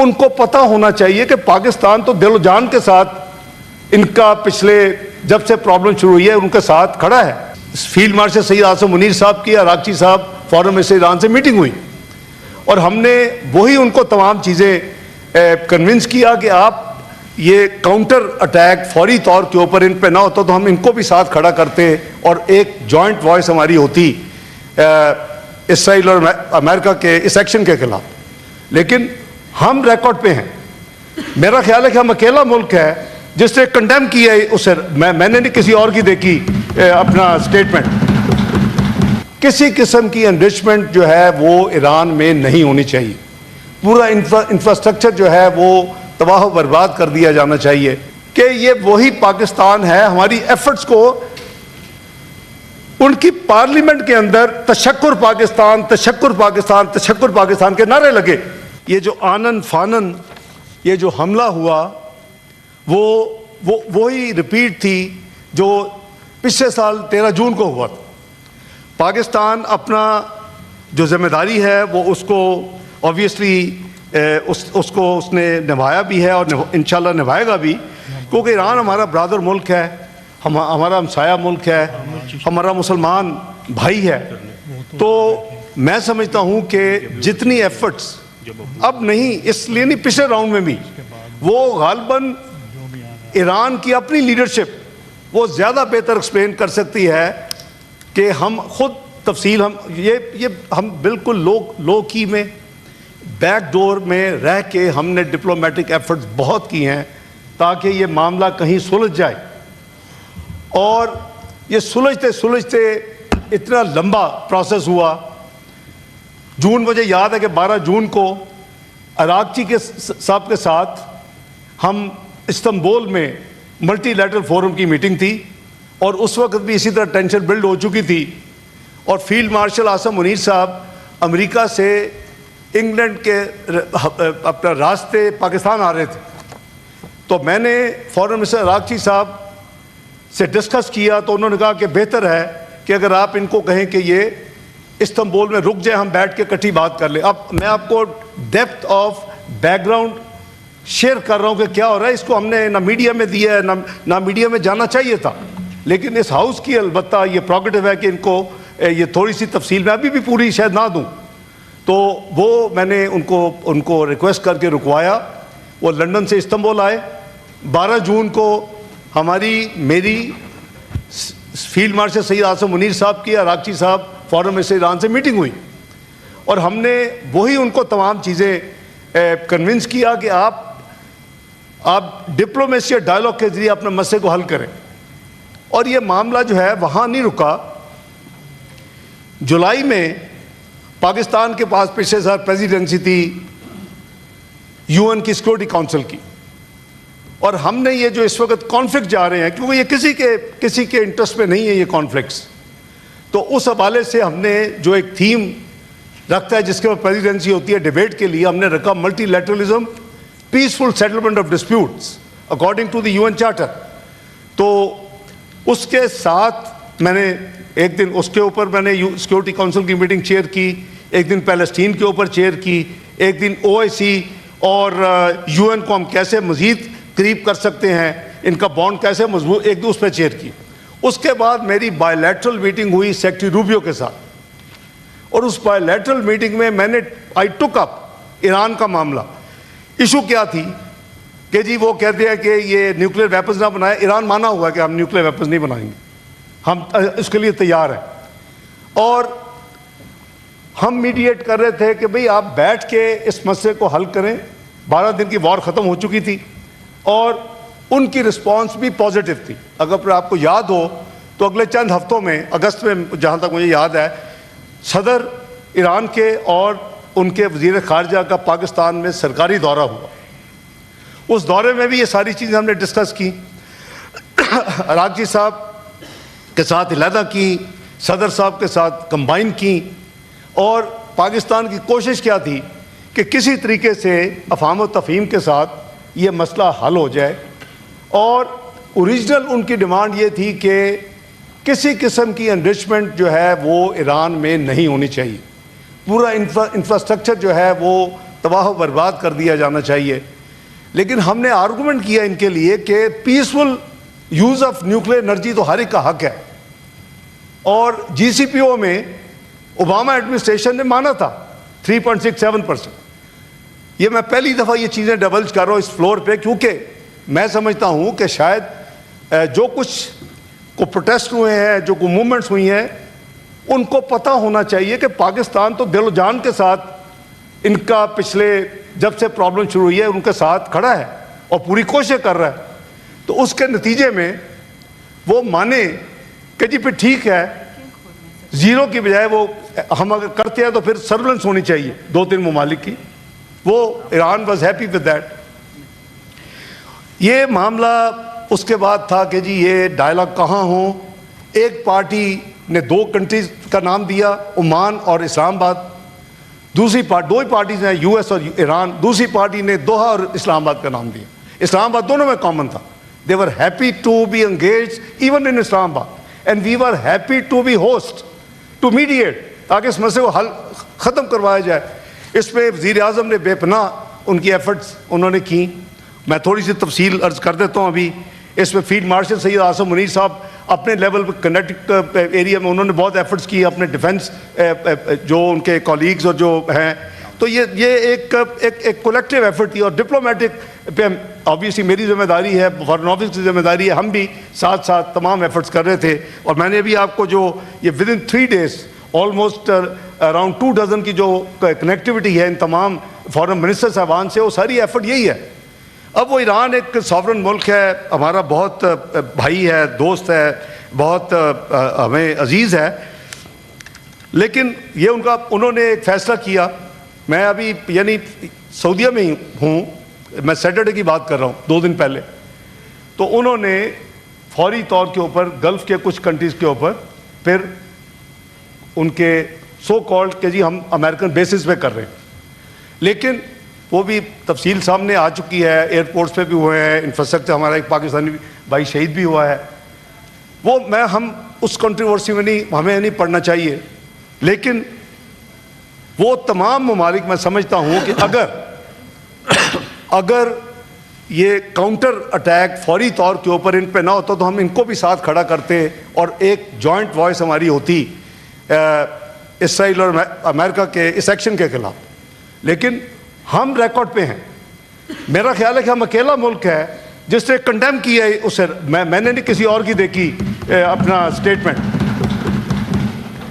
ان کو پتہ ہونا چاہیے کہ پاکستان تو دل و جان کے ساتھ ان کا پچھلے جب سے پرابلم شروع ہوئی ہے ان کے ساتھ کھڑا ہے. فیلڈ مارشل سید آصف منیر صاحب کی عراقچی صاحب فورن منسٹر ایران سے میٹنگ ہوئی اور ہم نے وہی ان کو تمام چیزیں کنونس کیا کہ آپ یہ کاؤنٹر اٹیک فوری طور کے اوپر ان پہ نہ ہوتا تو ہم ان کو بھی ساتھ کھڑا کرتے اور ایک جوائنٹ وائس ہماری ہوتی اسرائیل اور امریکہ کے اس ایکشن کے خلاف. لیکن ہم ریکارڈ پہ ہیں. میرا خیال ہے کہ ہم اکیلا ملک ہے جس نے کنڈیم کیا ہے اسے. میں نے نہیں کسی اور کی دیکھی اپنا سٹیٹمنٹ. کسی قسم کی انریچمنٹ جو ہے وہ ایران میں نہیں ہونی چاہیے. پورا انفراسٹرکچر جو ہے وہ تباہ و برباد کر دیا جانا چاہیے کہ یہ وہی پاکستان ہے. ہماری ایفرٹس کو ان کی پارلیمنٹ کے اندر تشکر پاکستان تشکر پاکستان تشکر پاکستان کے نعرے لگے. یہ جو آنن فانن یہ جو حملہ ہوا وہ وہی ریپیٹ تھی جو پچھلے سال 13 جون کو ہوا تھا. پاکستان اپنا جو ذمہ داری ہے وہ اس کو آبویسلی اس نے نبھایا بھی ہے اور انشاءاللہ نبھائے گا بھی, کیونکہ ایران ہمارا برادر ملک ہے, ہمارا ہمسایہ ملک ہے, ہمارا مسلمان بھائی ہے. تو میں سمجھتا ہوں کہ جتنی ایفرٹس اب نہیں, اس لیے نہیں پچھلے راؤنڈ میں بھی وہ غالباً ایران کی اپنی لیڈرشپ وہ زیادہ بہتر ایکسپلین کر سکتی ہے کہ ہم خود تفصیل ہم بالکل لو کی میں بیک ڈور میں رہ کے ہم نے ڈپلومیٹک ایفرٹس بہت کی ہیں تاکہ یہ معاملہ کہیں سلجھ جائے. اور یہ سلجھتے اتنا لمبا پروسیس ہوا. جون مجھے یاد ہے کہ 12 جون کو عراقچی کے صاحب کے ساتھ ہم استنبول میں ملٹی لیٹرل فورم کی میٹنگ تھی اور اس وقت بھی اسی طرح ٹینشن بلڈ ہو چکی تھی اور فیلڈ مارشل آصف منیر صاحب امریکہ سے انگلینڈ کے اپنا راستے پاکستان آ رہے تھے. تو میں نے فورن منسٹر عراقچی صاحب سے ڈسکس کیا تو انہوں نے کہا کہ بہتر ہے کہ اگر آپ ان کو کہیں کہ یہ استنبول میں رک جائیں, ہم بیٹھ کے کٹھی بات کر لیں. اب میں آپ کو depth of back ground share کر رہا ہوں کہ کیا ہو رہا ہے. اس کو ہم نے نہ میڈیا میں دیا ہے نہ میڈیا میں جانا چاہیے تھا, لیکن اس ہاؤس کی البتہ یہ پروگیٹو ہے کہ ان کو یہ تھوڑی سی تفصیل میں ابھی بھی پوری شاید نہ دوں. تو وہ میں نے ان کو ریکویسٹ کر کے رکوایا. وہ لندن سے استنبول آئے. 12 جون کو میری فیلڈ مارشل سید آصف منیر صاحب کی عراقچی صاحب فورن منسٹر ایران سے میٹنگ ہوئی اور ہم نے وہی ان کو تمام چیزیں کنونس کیا کہ آپ ڈپلومیسی اور ڈائلاگ کے ذریعے اپنے مسئلے کو حل کریں. اور یہ معاملہ جو ہے وہاں نہیں رکا. جولائی میں پاکستان کے پاس پچھلے سال پریزیڈنسی تھی UN کی سیکورٹی کونسل کی, اور ہم نے یہ جو اس وقت کانفلکٹ جا رہے ہیں کیونکہ یہ کسی کے انٹرسٹ میں نہیں ہے یہ کانفلکٹس, تو اس حوالے سے ہم نے جو ایک تھیم رکھتا ہے جس کے اوپر پریزیڈنسی ہوتی ہے ڈیبیٹ کے لیے, ہم نے رکھا multilateralism peaceful settlement of disputes according to the UN charter. تو اس کے ساتھ میں نے ایک دن اس کے اوپر میں نے سیکورٹی کونسل کی میٹنگ چیئر کی, ایک دن پیلسٹین کے اوپر چیئر کی, ایک دن OIC اور UN کو ہم کیسے مزید قریب کر سکتے ہیں, ان کا بانڈ کیسے مضبوط, ایک دن اس پہ چیئر کی. اس کے بعد میری بائی لیٹرل میٹنگ ہوئی سیکریٹری روبیو کے ساتھ, اور اس بائی لیٹرل میٹنگ میں نے آئی ٹک اپ ایران کا معاملہ. ایشو کیا تھی کہ جی وہ کہتے ہیں کہ یہ نیوکلیر ویپنز نہ بنائے. ایران مانا ہوا ہے کہ ہم نیوکلیر ویپنز نہیں بنائیں گے, ہم اس کے لیے تیار ہیں. اور ہم میڈیٹ کر رہے تھے کہ بھئی آپ بیٹھ کے اس مسئلے کو حل کریں. 12 دن کی وار ختم ہو چکی تھی اور ان کی رسپانس بھی پازیٹیو تھی. اگر آپ کو یاد ہو تو اگلے چند ہفتوں میں اگست میں جہاں تک مجھے یاد ہے صدر ایران کے اور ان کے وزیر خارجہ کا پاکستان میں سرکاری دورہ ہوا. اس دورے میں بھی یہ ساری چیزیں ہم نے ڈسکس کی, عراقچی صاحب کے ساتھ علیحدہ کی, صدر صاحب کے ساتھ کمبائن کی. اور پاکستان کی کوشش کیا تھی کہ کسی طریقے سے افہام و تفہیم کے ساتھ یہ مسئلہ حل ہو جائے. اور اوریجنل ان کی ڈیمانڈ یہ تھی کہ کسی قسم کی انریچمنٹ جو ہے وہ ایران میں نہیں ہونی چاہیے. پورا انفراسٹرکچر جو ہے وہ تباہ و برباد کر دیا جانا چاہیے. لیکن ہم نے آرگومنٹ کیا ان کے لیے کہ peaceful use of nuclear energy تو ہر ایک کا حق ہے, اور جی سی پی او میں اوباما ایڈمنسٹریشن نے مانا تھا 3.67%. یہ میں پہلی دفعہ یہ چیزیں ڈبلج کر رہا ہوں اس فلور پہ, کیونکہ میں سمجھتا ہوں کہ شاید جو کچھ کو پروٹیسٹ ہوئے ہیں, جو کو موومنٹس ہوئی ہیں, ان کو پتہ ہونا چاہیے کہ پاکستان تو دل و جان کے ساتھ ان کا پچھلے جب سے پرابلم شروع ہوئی ہے ان کے ساتھ کھڑا ہے اور پوری کوشش کر رہا ہے. تو اس کے نتیجے میں وہ مانے کہ جی پھر ٹھیک ہے, زیرو کی بجائے وہ ہم اگر کرتے ہیں تو پھر سرولنس ہونی چاہیے 2-3 ممالک کی. وہ Iran was happy with that. یہ معاملہ اس کے بعد تھا کہ جی یہ ڈائلاگ کہاں ہوں. ایک پارٹی نے 2 کنٹریز کا نام دیا, عمان اور اسلام آباد. دوسری دو ہی پارٹیز ہیں, یو ایس اور ایران. دوسری پارٹی نے دوحہ اور اسلام آباد کا نام دیا. اسلام آباد دونوں میں کامن تھا. They were happy to be engaged even in Islamabad, and we were happy to be host, to mediate, تاکہ اس مسئلے کو حل ختم کروایا جائے. اس میں وزیر اعظم نے بے پناہ ان کی ایفرٹس انہوں نے کی. میں تھوڑی سی تفصیل عرض کر دیتا ہوں. ابھی اس میں فیلڈ مارشل سید عاصم منیر صاحب اپنے لیول پہ کنیکٹک ایریا میں انہوں نے بہت ایفرٹس کی, اپنے ڈیفنس جو ان کے کولیگز اور جو ہیں. تو یہ ایک کولیکٹیو ایفرٹ تھی. اور ڈپلومیٹک پہ آبویسلی میری ذمہ داری ہے, فارن آفس کی ذمہ داری ہے, ہم بھی ساتھ ساتھ تمام ایفرٹس کر رہے تھے. اور میں نے ابھی آپ کو جو یہ ودن 3 days آلموسٹ اراؤنڈ 2 dozen کی جو کنیکٹیوٹی ہے ان تمام فارن منسٹر صاحبان سے, وہ ساری ایفرٹ یہی ہے. اب وہ ایران ایک ساورن ملک ہے, ہمارا بہت بھائی ہے, دوست ہے, بہت ہمیں عزیز ہے. لیکن یہ انہوں نے ایک فیصلہ کیا. میں ابھی یعنی سعودیہ میں ہی ہوں, میں سیٹرڈے کی بات کر رہا ہوں, 2 دن پہلے. تو انہوں نے فوری طور کے اوپر گلف کے کچھ کنٹریز کے اوپر پھر ان کے سو کالڈ کہ جی ہم امریکن بیسس پہ کر رہے ہیں. لیکن وہ بھی تفصیل سامنے آ چکی ہے, ایئرپورٹس پہ بھی ہوئے ہیں, انفراسٹرکچر ہمارا ایک پاکستانی بھائی شہید بھی ہوا ہے. وہ ہم اس کنٹروورسی میں نہیں, ہمیں نہیں پڑھنا چاہیے. لیکن وہ تمام ممالک میں سمجھتا ہوں کہ اگر یہ کاؤنٹر اٹیک فوری طور کے اوپر ان پہ نہ ہوتا تو ہم ان کو بھی ساتھ کھڑا کرتے اور ایک جوائنٹ وائس ہماری ہوتی اسرائیل اور امریکہ کے اس ایکشن کے خلاف. لیکن ہم ریکارڈ پہ ہیں. میرا خیال ہے کہ ہم اکیلا ملک ہے جس نے کنڈیم کیا ہے اسے. میں نے نہیں کسی اور کی دیکھی اپنا اسٹیٹمنٹ.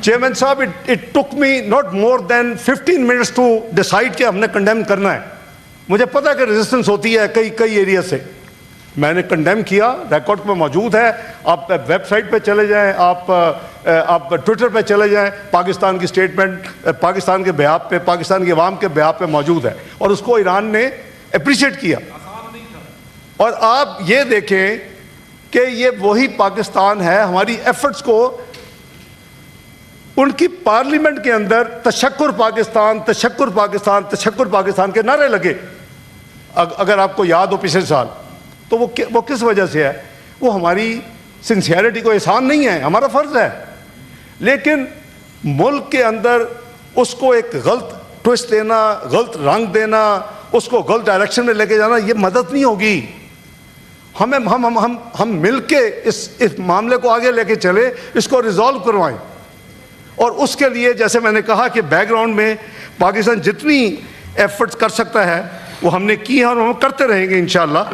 چیئرمین صاحب, it took me not more than 15 minutes to decide کہ ہم نے کنڈیم کرنا ہے. مجھے پتا ہے کہ ریزسٹنس ہوتی ہے کئی ایریا سے. میں نے کنڈیم کیا, ریکارڈ پہ موجود ہے. آپ ویب سائٹ پہ چلے جائیں, آپ ٹویٹر پہ چلے جائیں, پاکستان کی اسٹیٹمنٹ پاکستان کے بیہاف پہ, پاکستان کے عوام کے بیہاف پہ موجود ہے. اور اس کو ایران نے اپریشیٹ کیا. اور آپ یہ دیکھیں کہ یہ وہی پاکستان ہے. ہماری ایفرٹس کو ان کی پارلیمنٹ کے اندر تشکر پاکستان, تشکر پاکستان, تشکر پاکستان کے نعرے لگے. اگر آپ کو یاد ہو پچھلے سال, تو وہ کس وجہ سے ہے؟ وہ ہماری سنسیئرٹی کو احسان نہیں ہے, ہمارا فرض ہے. لیکن ملک کے اندر اس کو ایک غلط ٹوسٹ دینا, غلط رنگ دینا, اس کو غلط ڈائریکشن میں لے کے جانا, یہ مدد نہیں ہوگی. ہم مل کے اس معاملے کو آگے لے کے چلے, اس کو ریزالو کروائیں. اور اس کے لیے جیسے میں نے کہا کہ بیک گراؤنڈ میں پاکستان جتنی ایفرٹس کر سکتا ہے وہ ہم نے کی ہیں اور ہم کرتے رہیں گے انشاءاللہ.